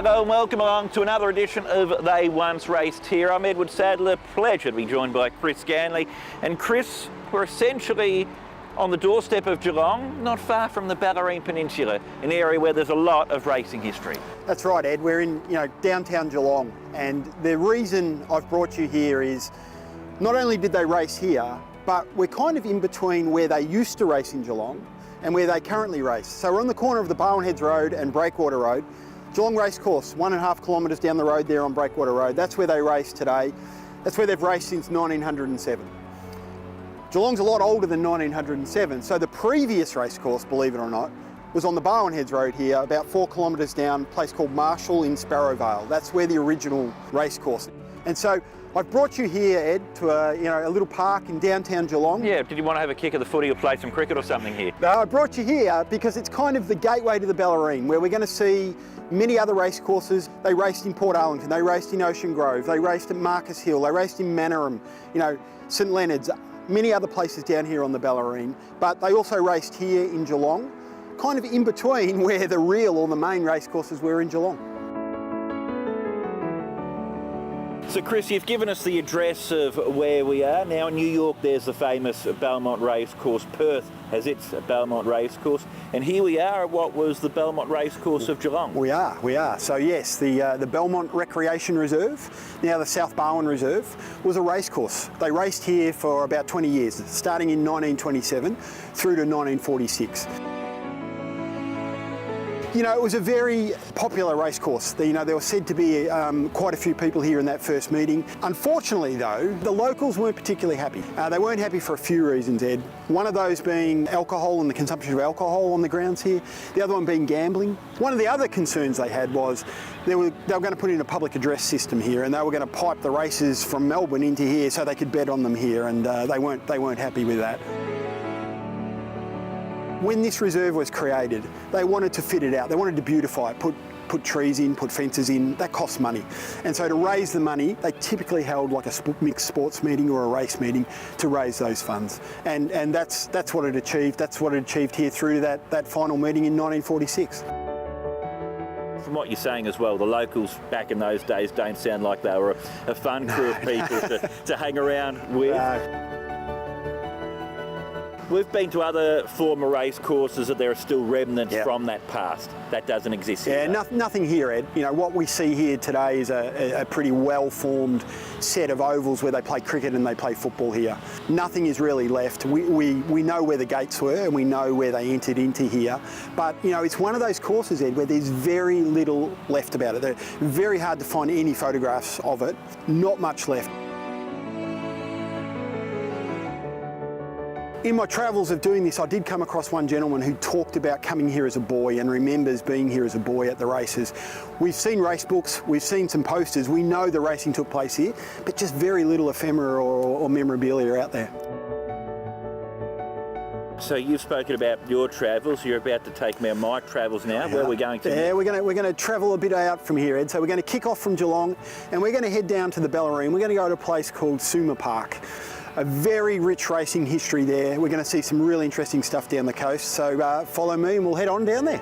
Hello and welcome along to another edition of They Once Raced Here. I'm Edward Sadler, pleasure to be joined by Chris Ganly. And Chris, we're essentially on the doorstep of Geelong, not far from the Bellarine Peninsula, an area where there's a lot of racing history. That's right, Ed. We're in downtown Geelong, and the reason I've brought you here is not only did they race here, but we're kind of in between where they used to race in Geelong and where they currently race. So we're on the corner of the Barwon Heads Road and Breakwater Road. Geelong Racecourse, 1.5 kilometres down the road there on Breakwater Road. That's where they race today. That's where they've raced since 1907. Geelong's a lot older than 1907, so the previous racecourse, believe it or not, was on the Barwon Heads Road here, about 4 kilometres down, a place called Marshall in Sparrow Vale. That's where the original racecourse. And so I've brought you here, Ed, to a little park in downtown Geelong. Yeah, did you want to have a kick of the footy or play some cricket or something here? No, I brought you here because it's kind of the gateway to the Bellarine, where we're going to see many other race courses. They raced in Port Arlington, they raced in Ocean Grove, they raced at Marcus Hill, they raced in Mannering, St Leonard's, many other places down here on the Bellarine. But they also raced here in Geelong, kind of in between where the real or the main race courses were in Geelong. So Chris, you've given us the address of where we are. Now in New York there's the famous Belmont Racecourse. Perth has its Belmont Racecourse. And here we are at what was the Belmont Racecourse of Geelong. We are. So yes, the Belmont Recreation Reserve, now the South Barwon Reserve, was a racecourse. They raced here for about 20 years, starting in 1927 through to 1946. It was a very popular racecourse. There were said to be quite a few people here in that first meeting. Unfortunately, though, the locals weren't particularly happy. They weren't happy for a few reasons, Ed. One of those being alcohol and the consumption of alcohol on the grounds here. The other one being gambling. One of the other concerns they had was they were going to put in a public address system here, and they were going to pipe the races from Melbourne into here so they could bet on them here, and they weren't happy with that. When this reserve was created, they wanted to fit it out. They wanted to beautify it, put trees in, put fences in. That costs money. And so to raise the money, they typically held like a mixed sports meeting or a race meeting to raise those funds. And that's what it achieved. That's what it achieved here through to that final meeting in 1946. From what you're saying as well, the locals back in those days don't sound like they were a fun crew of people to hang around with. We've been to other former race courses that there are still remnants from that past. That doesn't exist here. Yeah, nothing here, Ed. What we see here today is a pretty well-formed set of ovals where they play cricket and they play football here. Nothing is really left. We know where the gates were and we know where they entered into here. But, it's one of those courses, Ed, where there's very little left about it. They're very hard to find any photographs of it. Not much left. In my travels of doing this, I did come across one gentleman who talked about coming here as a boy and remembers being here as a boy at the races. We've seen race books, we've seen some posters, we know the racing took place here, but just very little ephemera or memorabilia out there. So you've spoken about your travels, you're about to take me on my travels now. Where are we going to? Yeah, we're going to travel a bit out from here, Ed. So we're going to kick off from Geelong and we're going to head down to the Bellarine. We're going to go to a place called Suma Park. A very rich racing history there. We're going to see some really interesting stuff down the coast. So follow me and we'll head on down there.